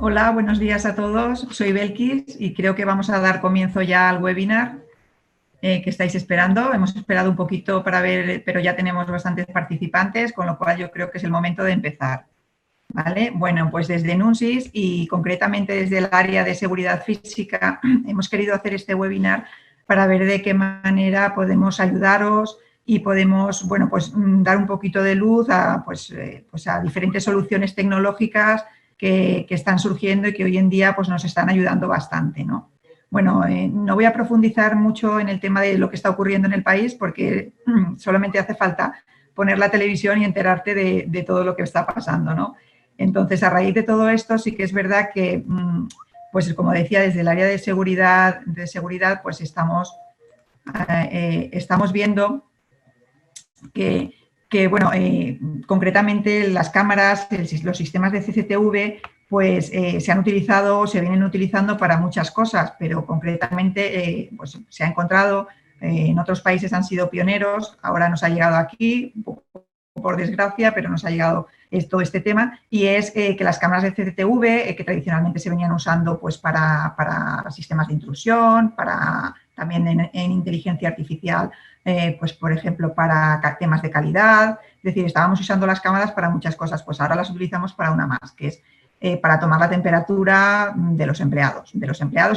Hola, buenos días a todos. Soy Belkis y creo que vamos a dar comienzo ya al webinar que estáis esperando. Hemos esperado un poquito para ver, pero ya tenemos bastantes participantes, con lo cual yo creo que es el momento de empezar. ¿Vale? Bueno, pues desde NUNSIS y concretamente desde el área de seguridad física hemos querido hacer este webinar para ver de qué manera podemos ayudaros y podemos, bueno, pues dar un poquito de luz a, pues a diferentes soluciones tecnológicas que están surgiendo y que hoy en día pues nos están ayudando bastante, ¿no? Bueno, no voy a profundizar mucho en el tema de lo que está ocurriendo en el país porque solamente hace falta poner la televisión y enterarte de todo lo que está pasando, ¿no? Entonces, a raíz de todo esto, sí que es verdad que, pues como decía, desde el área de seguridad pues estamos viendo que bueno, concretamente las cámaras, los sistemas de CCTV, pues se han utilizado, se vienen utilizando para muchas cosas, pero concretamente pues se ha encontrado, en otros países han sido pioneros, ahora nos ha llegado aquí, un poco por desgracia, pero nos ha llegado todo este tema, y es que las cámaras de CCTV, que tradicionalmente se venían usando pues para sistemas de intrusión, para también en inteligencia artificial, pues por ejemplo para temas de calidad, es decir, estábamos usando las cámaras para muchas cosas, pues ahora las utilizamos para una más, que es para tomar la temperatura de los empleados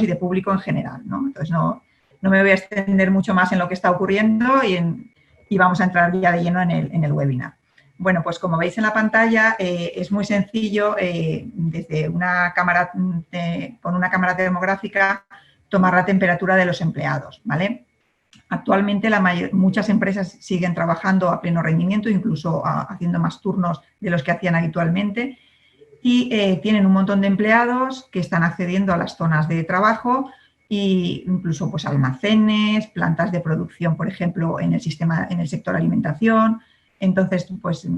y de público en general, ¿no? Entonces no me voy a extender mucho más en lo que está ocurriendo y vamos a entrar ya de lleno en el webinar. Bueno, pues como veis en la pantalla, es muy sencillo desde una cámara, con una cámara termográfica, tomar la temperatura de los empleados, ¿vale? Actualmente muchas empresas siguen trabajando a pleno rendimiento, incluso haciendo más turnos de los que hacían habitualmente, y tienen un montón de empleados que están accediendo a las zonas de trabajo e incluso pues, almacenes, plantas de producción, por ejemplo, en el sector alimentación. Entonces, pues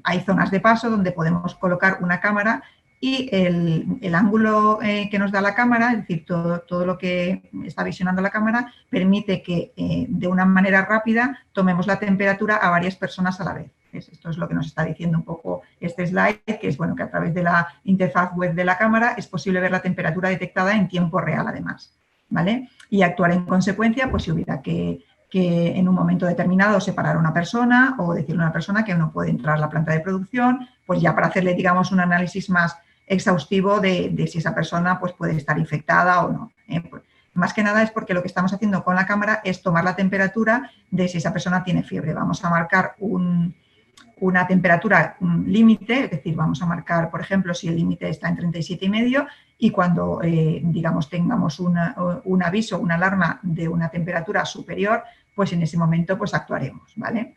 hay zonas de paso donde podemos colocar una cámara y el ángulo que nos da la cámara, es decir, todo lo que está visionando la cámara, permite que de una manera rápida tomemos la temperatura a varias personas a la vez. Esto es lo que nos está diciendo un poco este slide, que es bueno que a través de la interfaz web de la cámara es posible ver la temperatura detectada en tiempo real, además, ¿vale? Y actuar en consecuencia, pues si hubiera que en un momento determinado separar a una persona o decirle a una persona que no puede entrar a la planta de producción, pues ya para hacerle, digamos, un análisis más exhaustivo de si esa persona pues, puede estar infectada o no. Pues, más que nada es porque lo que estamos haciendo con la cámara es tomar la temperatura de si esa persona tiene fiebre. Vamos a marcar una temperatura límite, es decir, vamos a marcar, por ejemplo, si el límite está en 37,5 y cuando, digamos, tengamos un aviso, una alarma de una temperatura superior, pues en ese momento pues actuaremos, ¿vale?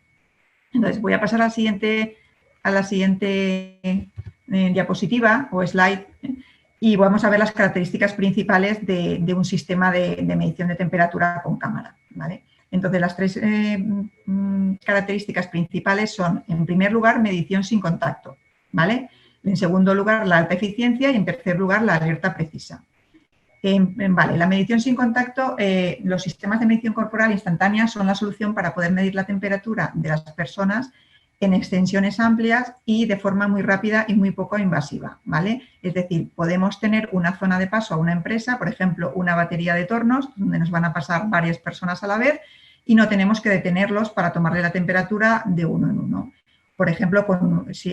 Entonces voy a pasar a la siguiente diapositiva o slide y vamos a ver las características principales de un sistema de medición de temperatura con cámara, ¿vale? Entonces, las tres características principales son, en primer lugar, medición sin contacto, ¿vale? En segundo lugar, la alta eficiencia y, en tercer lugar, la alerta precisa. Vale, la medición sin contacto, los sistemas de medición corporal instantánea son la solución para poder medir la temperatura de las personas en extensiones amplias y de forma muy rápida y muy poco invasiva, ¿vale? Es decir, podemos tener una zona de paso a una empresa, por ejemplo, una batería de tornos, donde nos van a pasar varias personas a la vez y no tenemos que detenerlos para tomarle la temperatura de uno en uno. Por ejemplo,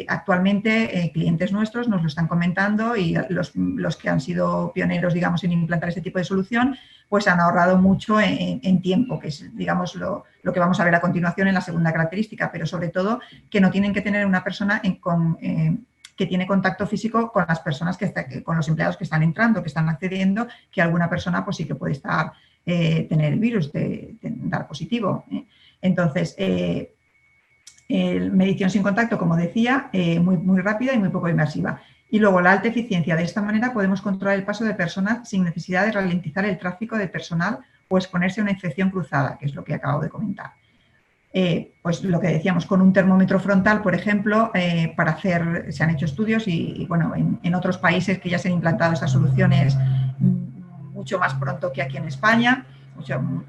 actualmente clientes nuestros nos lo están comentando y los que han sido pioneros, digamos, en implantar este tipo de solución, pues han ahorrado mucho en tiempo, que es, digamos, lo que vamos a ver a continuación en la segunda característica, pero sobre todo que no tienen que tener una persona que tiene contacto físico con las personas con los empleados que están entrando, que están accediendo, que alguna persona pues sí que puede tener el virus, dar positivo. Entonces, medición sin contacto, como decía, muy rápida y muy poco inmersiva. Y luego la alta eficiencia. De esta manera podemos controlar el paso de personas sin necesidad de ralentizar el tráfico de personal o exponerse a una infección cruzada, que es lo que acabo de comentar. Pues lo que decíamos, con un termómetro frontal, por ejemplo, se han hecho estudios y bueno, en otros países que ya se han implantado estas soluciones mucho más pronto que aquí en España,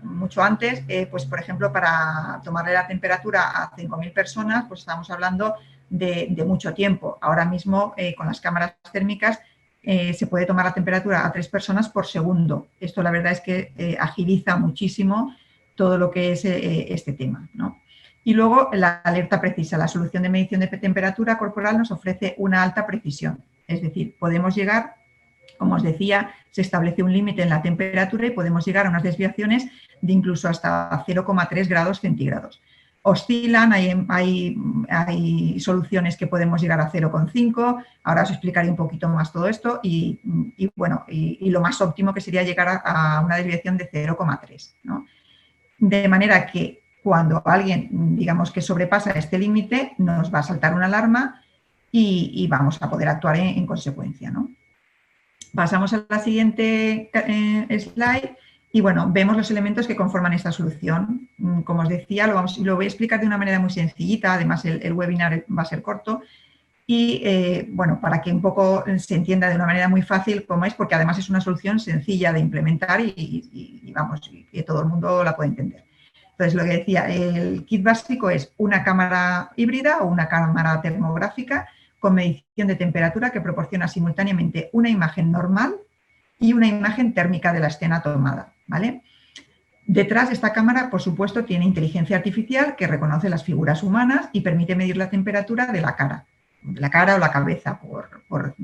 mucho antes, pues por ejemplo, para tomarle la temperatura a 5.000 personas, pues estamos hablando de mucho tiempo. Ahora mismo, con las cámaras térmicas, se puede tomar la temperatura a 3 personas por segundo. Esto la verdad es que agiliza muchísimo todo lo que es este tema, ¿no? Y luego la alerta precisa. La solución de medición de temperatura corporal nos ofrece una alta precisión. Es decir, podemos llegar, como os decía, se establece un límite en la temperatura y podemos llegar a unas desviaciones de incluso hasta 0,3 grados centígrados. Oscilan, hay soluciones que podemos llegar a 0,5, ahora os explicaré un poquito más todo esto y lo más óptimo que sería llegar a una desviación de 0,3, ¿no? De manera que cuando alguien, digamos que sobrepasa este límite, nos va a saltar una alarma y vamos a poder actuar en consecuencia, ¿no? Pasamos a la siguiente slide y, bueno, vemos los elementos que conforman esta solución. Como os decía, lo voy a explicar de una manera muy sencillita, además el webinar va a ser corto y, bueno, para que un poco se entienda de una manera muy fácil cómo es, porque además es una solución sencilla de implementar y vamos, que todo el mundo la puede entender. Entonces, lo que decía, el kit básico es una cámara híbrida o una cámara termográfica con medición de temperatura que proporciona simultáneamente una imagen normal y una imagen térmica de la escena tomada, ¿vale? Detrás de esta cámara, por supuesto, tiene inteligencia artificial que reconoce las figuras humanas y permite medir la temperatura de la cara o la cabeza, por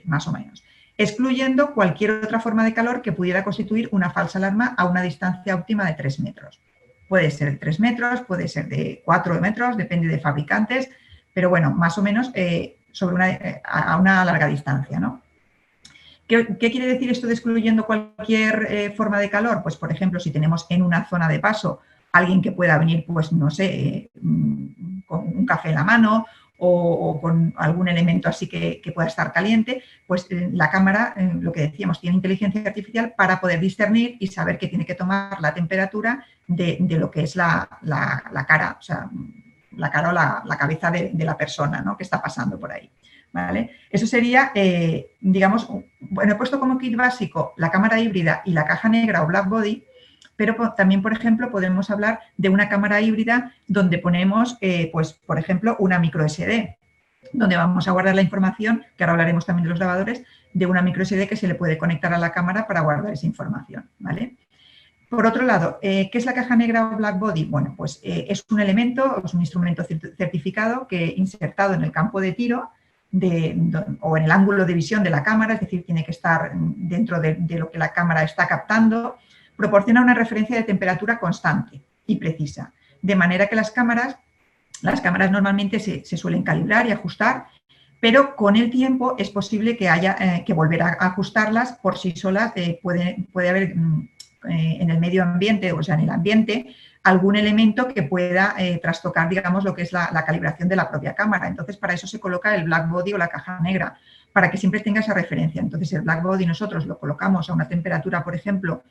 más o menos, excluyendo cualquier otra forma de calor que pudiera constituir una falsa alarma a una distancia óptima de 3 metros. Puede ser de 3 metros, puede ser de 4 metros, depende de fabricantes, pero bueno, más o menos a una larga distancia, ¿no? ¿Qué quiere decir esto de excluyendo cualquier forma de calor? Pues, por ejemplo, si tenemos en una zona de paso alguien que pueda venir, pues, no sé, con un café en la mano o con algún elemento así que pueda estar caliente, pues la cámara, lo que decíamos, tiene inteligencia artificial para poder discernir y saber que tiene que tomar la temperatura de lo que es la cara, o sea, la cara o la cabeza de la persona, ¿no?, que está pasando por ahí, ¿vale? Eso sería, digamos, bueno, he puesto como kit básico la cámara híbrida y la caja negra o black body, pero también, por ejemplo, podemos hablar de una cámara híbrida donde ponemos, pues, por ejemplo, una micro SD, donde vamos a guardar la información, que ahora hablaremos también de los grabadores, de una micro SD que se le puede conectar a la cámara para guardar esa información, ¿vale? Por otro lado, ¿qué es la caja negra o black body? Bueno, pues es un elemento, es un instrumento certificado que insertado en el campo de tiro o en el ángulo de visión de la cámara, es decir, tiene que estar dentro de lo que la cámara está captando, proporciona una referencia de temperatura constante y precisa, de manera que las cámaras normalmente se suelen calibrar y ajustar, pero con el tiempo es posible que haya que volver a ajustarlas por sí solas. Puede haber en el medio ambiente, o sea, en el ambiente, algún elemento que pueda trastocar, digamos, lo que es la calibración de la propia cámara. Entonces, para eso se coloca el black body o la caja negra, para que siempre tenga esa referencia. Entonces, el black body nosotros lo colocamos a una temperatura, por ejemplo,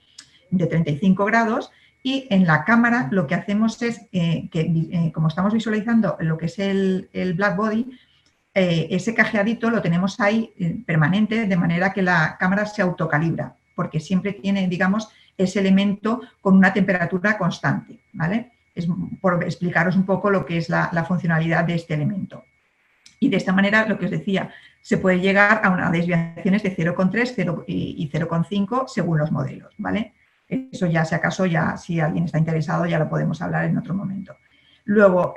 de 35 grados y en la cámara lo que hacemos es que, como estamos visualizando lo que es el black body, ese cajeadito lo tenemos ahí permanente, de manera que la cámara se autocalibra, porque siempre tiene, digamos, ese elemento con una temperatura constante, ¿vale? Es por explicaros un poco lo que es la funcionalidad de este elemento. Y de esta manera, lo que os decía, se puede llegar a unas desviaciones de 0,3 y 0,5 según los modelos, ¿vale? Eso ya, si acaso, ya si alguien está interesado, ya lo podemos hablar en otro momento. Luego,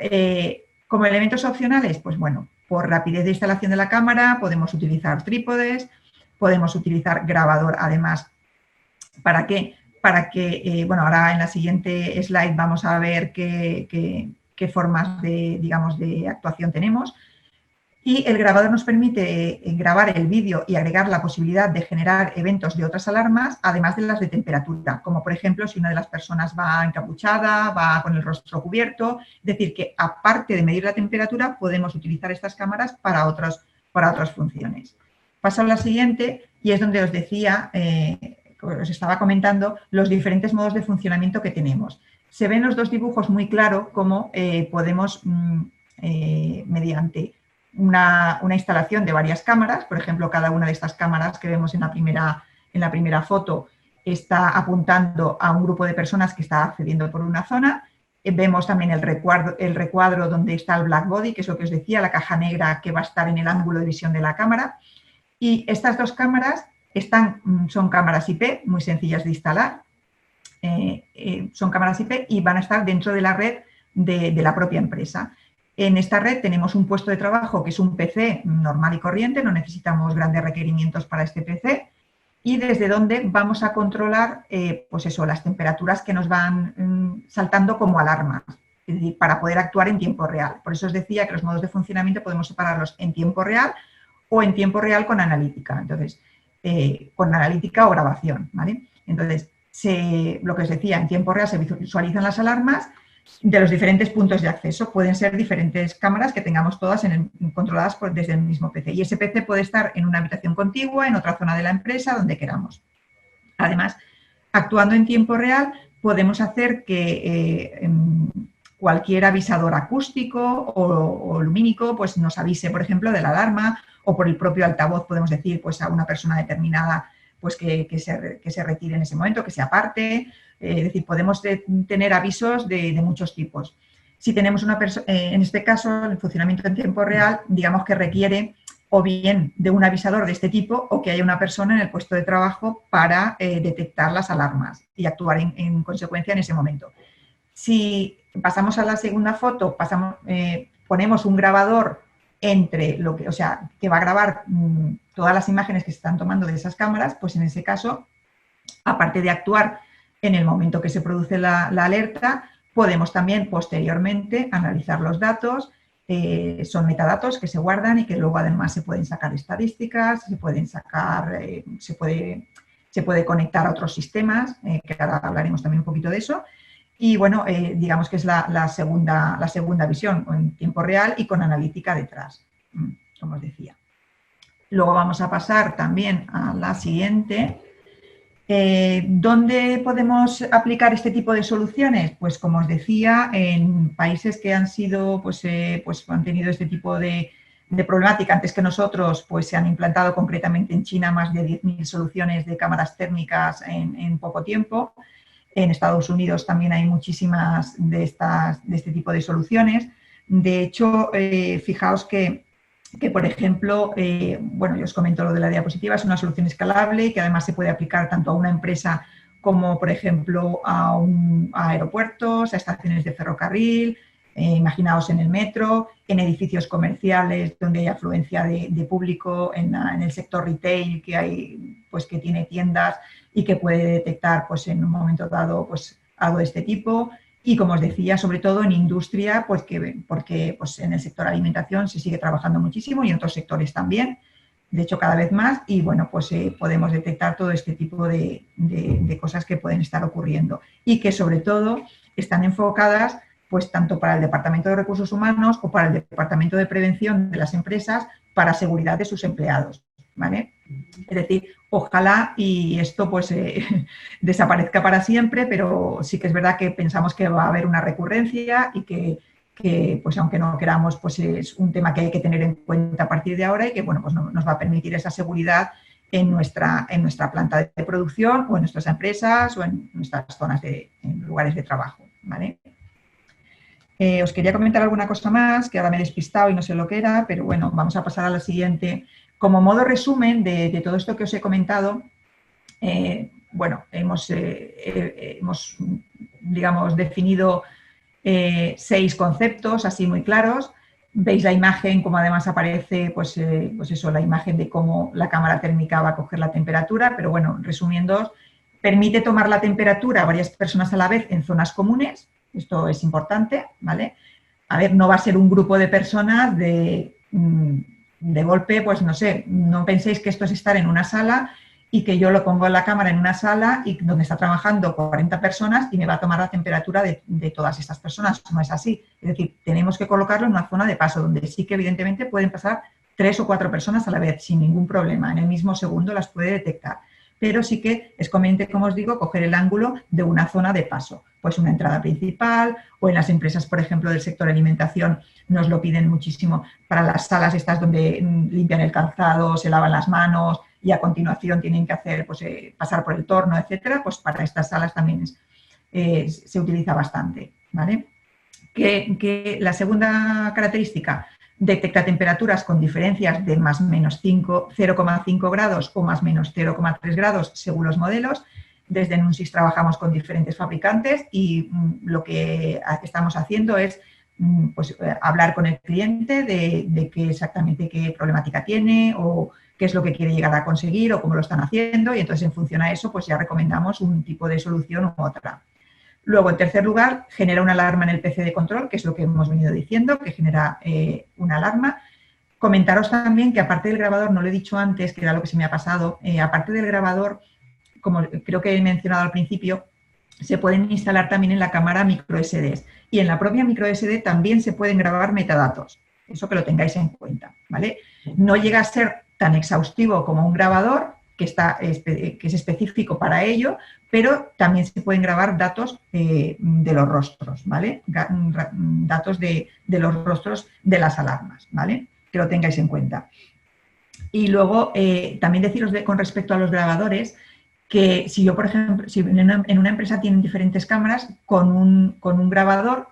como elementos opcionales, pues bueno, por rapidez de instalación de la cámara podemos utilizar trípodes, podemos utilizar grabador, además, ¿para qué? Para que, bueno, ahora en la siguiente slide vamos a ver qué formas digamos, de actuación tenemos. Y el grabador nos permite grabar el vídeo y agregar la posibilidad de generar eventos de otras alarmas, además de las de temperatura, como por ejemplo si una de las personas va encapuchada, va con el rostro cubierto. Es decir, que aparte de medir la temperatura, podemos utilizar estas cámaras para otras funciones. Paso a la siguiente y es donde os decía, os estaba comentando, los diferentes modos de funcionamiento que tenemos. Se ven los dos dibujos muy claro cómo podemos, mediante una instalación de varias cámaras, por ejemplo, cada una de estas cámaras que vemos en la primera foto está apuntando a un grupo de personas que está accediendo por una zona. Vemos también el recuadro donde está el black body, que es lo que os decía, la caja negra que va a estar en el ángulo de visión de la cámara. Y estas dos cámaras son cámaras IP, muy sencillas de instalar, son cámaras IP y van a estar dentro de la red de la propia empresa. En esta red tenemos un puesto de trabajo que es un PC normal y corriente, no necesitamos grandes requerimientos para este PC, y desde donde vamos a controlar pues eso, las temperaturas que nos van saltando como alarmas, es decir, para poder actuar en tiempo real. Por eso os decía que los modos de funcionamiento podemos separarlos en tiempo real o en tiempo real con analítica. Entonces, con analítica o grabación, ¿vale? Entonces, lo que os decía, en tiempo real se visualizan las alarmas de los diferentes puntos de acceso. Pueden ser diferentes cámaras que tengamos todas controladas desde el mismo PC. Y ese PC puede estar en una habitación contigua, en otra zona de la empresa, donde queramos. Además, actuando en tiempo real, podemos hacer que cualquier avisador acústico o lumínico pues nos avise, por ejemplo, de la alarma, o por el propio altavoz podemos decir pues, a una persona determinada pues, que se retire en ese momento, que se aparte. Es decir, podemos tener avisos de muchos tipos. Si tenemos una persona, en este caso, el funcionamiento en tiempo real, digamos que requiere o bien de un avisador de este tipo o que haya una persona en el puesto de trabajo para detectar las alarmas y actuar en consecuencia en ese momento. Si pasamos a la segunda foto, ponemos un grabador que va a grabar todas las imágenes que se están tomando de esas cámaras, pues en ese caso, aparte de actuar en el momento que se produce la alerta, podemos también posteriormente analizar los datos. Son metadatos que se guardan y que luego además se pueden sacar estadísticas, se puede conectar a otros sistemas, que ahora hablaremos también un poquito de eso. Y bueno, digamos que es la segunda visión, en tiempo real y con analítica detrás, como os decía. Luego vamos a pasar también a la siguiente. ¿Dónde podemos aplicar este tipo de soluciones? Pues como os decía, en países que han sido, pues han tenido este tipo de problemática antes que nosotros, pues se han implantado concretamente en China más de 10.000 soluciones de cámaras térmicas en poco tiempo. En Estados Unidos también hay muchísimas de este tipo de soluciones. De hecho, fijaos que por ejemplo, bueno, yo os comento lo de la diapositiva, es una solución escalable que además se puede aplicar tanto a una empresa como, por ejemplo, a aeropuertos, a estaciones de ferrocarril, imaginaos en el metro, en edificios comerciales donde hay afluencia de público, en el sector retail que tiene tiendas y que puede detectar pues, en un momento dado pues, algo de este tipo. Y como os decía, sobre todo en industria, porque pues, en el sector alimentación se sigue trabajando muchísimo y en otros sectores también, de hecho cada vez más, y bueno, pues podemos detectar todo este tipo de cosas que pueden estar ocurriendo y que sobre todo están enfocadas pues tanto para el Departamento de Recursos Humanos o para el Departamento de Prevención de las empresas para seguridad de sus empleados, ¿vale? Es decir, ojalá y esto pues desaparezca para siempre, pero sí que es verdad que pensamos que va a haber una recurrencia y que pues aunque no queramos, pues es un tema que hay que tener en cuenta a partir de ahora y que bueno, pues nos va a permitir esa seguridad en nuestra planta de producción o en nuestras empresas o en nuestras zonas en lugares de trabajo, ¿vale? Os quería comentar alguna cosa más, que ahora me he despistado y no sé lo que era, pero bueno, vamos a pasar a la siguiente. Como modo resumen de todo esto que os he comentado, bueno, hemos digamos, definido 6 conceptos así muy claros. Veis la imagen, como además aparece, pues eso, la imagen de cómo la cámara térmica va a coger la temperatura, pero bueno, resumiendo, permite tomar la temperatura a varias personas a la vez en zonas comunes. Esto es importante, ¿vale? A ver, no va a ser un grupo de personas de golpe, pues no sé, no penséis que esto es estar en una sala y que yo lo pongo en la cámara en una sala y donde está trabajando 40 personas y me va a tomar la temperatura de todas estas personas. No es así. Es decir, tenemos que colocarlo en una zona de paso donde sí que evidentemente pueden pasar 3 o 4 personas a la vez sin ningún problema. En el mismo segundo las puede detectar. Pero sí que es conveniente, como os digo, coger el ángulo de una zona de paso, pues una entrada principal o en las empresas, por ejemplo, del sector alimentación nos lo piden muchísimo para las salas estas donde limpian el calzado, se lavan las manos y a continuación tienen que hacer, pues, pasar por el torno, etcétera, pues para estas salas también se utiliza bastante, ¿vale? Que la segunda característica, detecta temperaturas con diferencias de más menos 0,5 grados o más menos 0,3 grados según los modelos. Desde Nunsis trabajamos con diferentes fabricantes y lo que estamos haciendo es pues, hablar con el cliente de qué exactamente qué problemática tiene o qué es lo que quiere llegar a conseguir o cómo lo están haciendo, y entonces en función a eso pues ya recomendamos un tipo de solución u otra. Luego, en tercer lugar, genera una alarma en el PC de control, que es lo que hemos venido diciendo, que genera una alarma. Comentaros también que aparte del grabador, no lo he dicho antes, que era lo que se me ha pasado, aparte del grabador, como creo que he mencionado al principio, se pueden instalar también en la cámara microSDs, y en la propia microSD también se pueden grabar metadatos. Eso que lo tengáis en cuenta, ¿vale? No llega a ser tan exhaustivo como un grabador, que es específico para ello, pero también se pueden grabar datos de los rostros, ¿vale? Datos de los rostros de las alarmas, ¿vale? Que lo tengáis en cuenta. Y luego, también deciros con respecto a los grabadores, que si yo, por ejemplo, si en una empresa tienen diferentes cámaras, con un grabador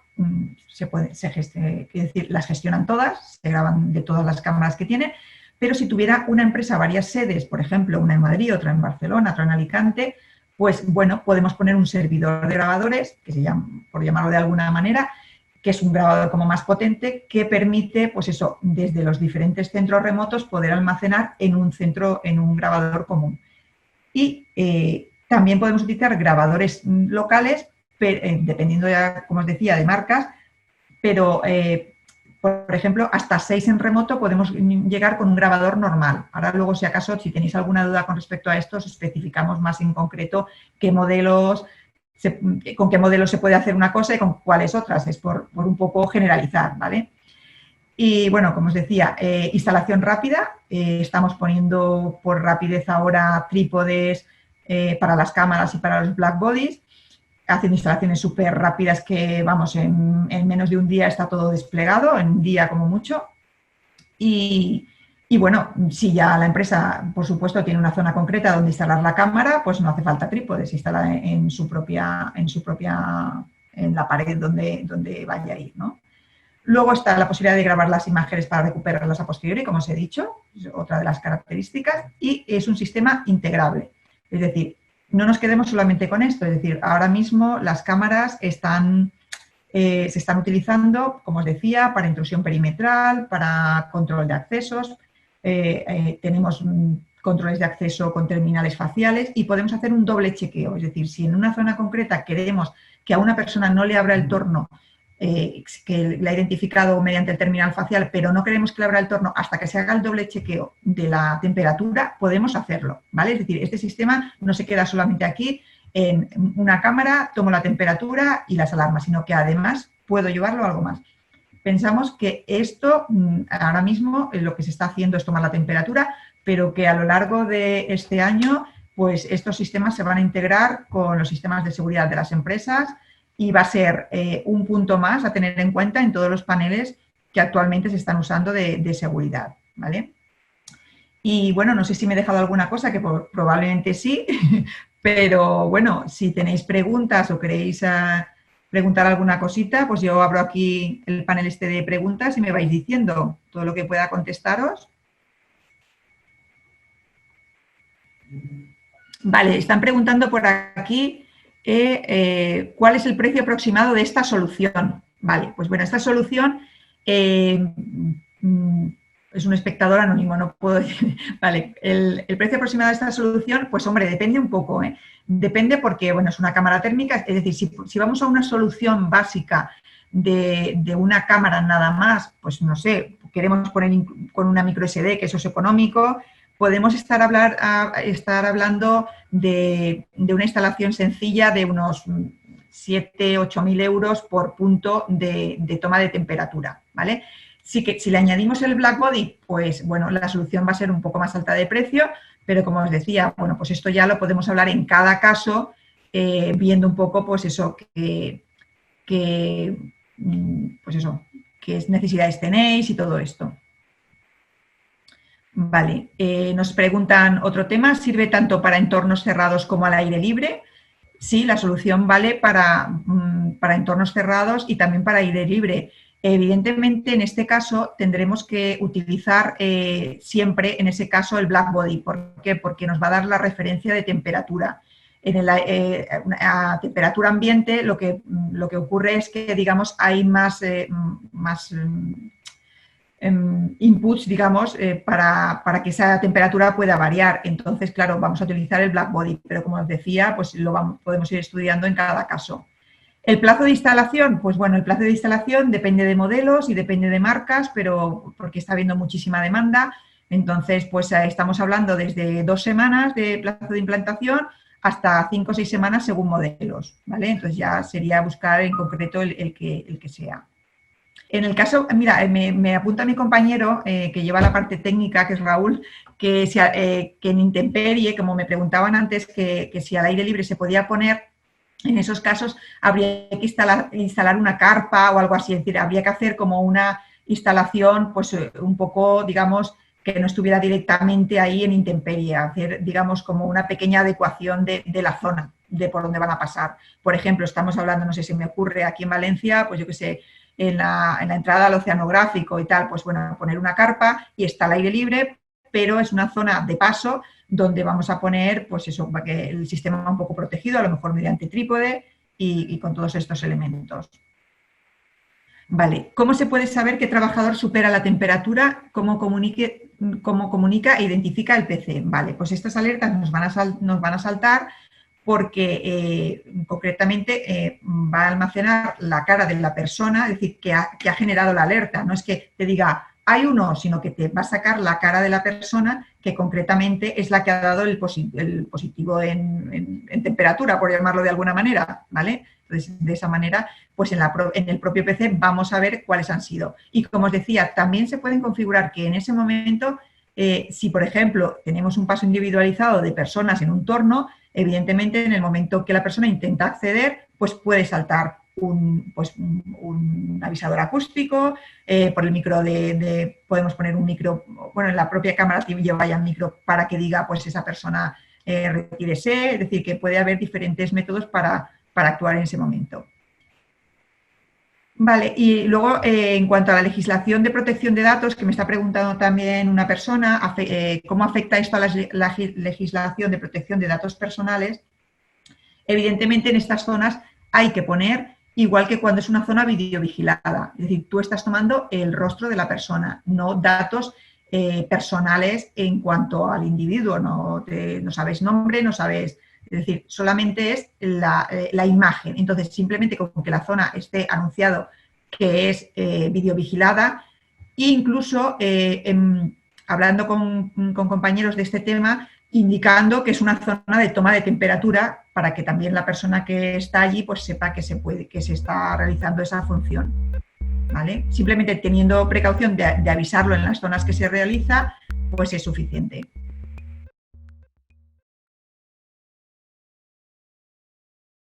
las gestionan todas, se graban de todas las cámaras que tienen, pero si tuviera una empresa varias sedes, por ejemplo, una en Madrid, otra en Barcelona, otra en Alicante, pues bueno, podemos poner un servidor de grabadores, que se llama, por llamarlo de alguna manera, que es un grabador como más potente, que permite, pues eso, desde los diferentes centros remotos poder almacenar en un grabador común. Y también podemos utilizar grabadores locales, dependiendo ya, como os decía, de marcas, pero por ejemplo, hasta 6 en remoto podemos llegar con un grabador normal. Ahora luego, si acaso, si tenéis alguna duda con respecto a esto, os especificamos más en concreto qué modelos, con qué modelos se puede hacer una cosa y con cuáles otras. Es por un poco generalizar, ¿vale? Y bueno, como os decía, instalación rápida. Estamos poniendo por rapidez ahora trípodes para las cámaras y para los black bodies, haciendo instalaciones súper rápidas que, vamos, en menos de un día está todo desplegado, en un día como mucho. Y bueno, si ya la empresa, por supuesto, tiene una zona concreta donde instalar la cámara, pues no hace falta trípodes, se instala en la pared donde vaya a ir, ¿no? Luego está la posibilidad de grabar las imágenes para recuperarlas a posteriori, como os he dicho, es otra de las características, y es un sistema integrable. Es decir, no nos quedemos solamente con esto, es decir, ahora mismo las cámaras se están utilizando, como os decía, para intrusión perimetral, para control de accesos, tenemos controles de acceso con terminales faciales y podemos hacer un doble chequeo, es decir, si en una zona concreta queremos que a una persona no le abra el torno, que la ha identificado mediante el terminal facial, pero no queremos que le abra el torno hasta que se haga el doble chequeo de la temperatura, podemos hacerlo, ¿vale? Es decir, este sistema no se queda solamente aquí en una cámara, tomo la temperatura y las alarmas, sino que además puedo llevarlo a algo más. Pensamos que esto ahora mismo lo que se está haciendo es tomar la temperatura, pero que a lo largo de este año, pues estos sistemas se van a integrar con los sistemas de seguridad de las empresas, y va a ser un punto más a tener en cuenta en todos los paneles que actualmente se están usando de seguridad, ¿vale? Y bueno, no sé si me he dejado alguna cosa, que probablemente sí, pero bueno, si tenéis preguntas o queréis preguntar alguna cosita, pues yo abro aquí el panel este de preguntas y me vais diciendo todo lo que pueda contestaros. Vale, están preguntando por aquí ¿cuál es el precio aproximado de esta solución? Vale, pues bueno, esta solución es un espectador anónimo, no puedo decir. Vale, el precio aproximado de esta solución, pues hombre, depende un poco, ¿eh? Depende porque, bueno, es una cámara térmica, es decir, si vamos a una solución básica de una cámara nada más, pues no sé, queremos poner con una micro SD, que eso es económico, podemos estar hablando de una instalación sencilla de unos 7.000 o 8.000 euros por punto de toma de temperatura, ¿vale? Sí que si le añadimos el black body, pues bueno, la solución va a ser un poco más alta de precio, pero como os decía, bueno, pues esto ya lo podemos hablar en cada caso, viendo un poco, pues eso, pues eso, qué necesidades tenéis y todo esto. Vale, nos preguntan otro tema, ¿sirve tanto para entornos cerrados como al aire libre? Sí, la solución vale para entornos cerrados y también para aire libre. Evidentemente, en este caso, tendremos que utilizar siempre, en ese caso, el black body. ¿Por qué? Porque nos va a dar la referencia de temperatura. A temperatura ambiente lo que ocurre es que, digamos, hay más inputs, digamos, para que esa temperatura pueda variar. Entonces, claro, vamos a utilizar el black body, pero como os decía, pues podemos ir estudiando en cada caso. ¿El plazo de instalación? Pues bueno, el plazo de instalación depende de modelos y depende de marcas, pero porque está habiendo muchísima demanda. Entonces, pues estamos hablando desde 2 semanas de plazo de implantación hasta 5 o 6 semanas según modelos, ¿vale? Entonces ya sería buscar en concreto el que sea. En el caso, mira, me apunta mi compañero que lleva la parte técnica, que es Raúl, que en intemperie, como me preguntaban antes, que si al aire libre se podía poner. En esos casos habría que instalar una carpa o algo así, es decir, habría que hacer como una instalación, pues un poco, digamos, que no estuviera directamente ahí en intemperie, hacer, digamos, como una pequeña adecuación de la zona, de por dónde van a pasar. Por ejemplo, estamos hablando, no sé si me ocurre aquí en Valencia, pues yo qué sé, en la entrada al oceanográfico y tal, pues bueno, poner una carpa y está al aire libre, pero es una zona de paso donde vamos a poner, pues eso, para que el sistema un poco protegido, a lo mejor mediante trípode y con todos estos elementos. Vale, ¿cómo se puede saber qué trabajador supera la temperatura? ¿Cómo comunica e identifica el PC? Vale, pues estas alertas nos van a saltar porque concretamente va a almacenar la cara de la persona, es decir, que ha generado la alerta. No es que te diga, hay uno, sino que te va a sacar la cara de la persona que concretamente es la que ha dado el positivo en temperatura, por llamarlo de alguna manera, ¿vale? Entonces, de esa manera, pues en el propio PC vamos a ver cuáles han sido. Y como os decía, también se pueden configurar que en ese momento, si por ejemplo tenemos un paso individualizado de personas en un torno, evidentemente en el momento que la persona intenta acceder, pues puede saltar un avisador acústico, por el micro podemos poner un micro, bueno, en la propia cámara lleva ya un micro para que diga, pues esa persona retírese, es decir, que puede haber diferentes métodos para actuar en ese momento. Vale, y luego en cuanto a la legislación de protección de datos, que me está preguntando también una persona, ¿cómo afecta esto a la legislación de protección de datos personales? Evidentemente en estas zonas hay que poner, igual que cuando es una zona videovigilada, es decir, tú estás tomando el rostro de la persona, no datos personales en cuanto al individuo, no sabes nombre, no sabes, es decir, solamente es la imagen. Entonces, simplemente con que la zona esté anunciado que es videovigilada, e incluso hablando con compañeros de este tema, indicando que es una zona de toma de temperatura para que también la persona que está allí pues sepa que se está realizando esa función. ¿Vale? Simplemente teniendo precaución de avisarlo en las zonas que se realiza, pues es suficiente.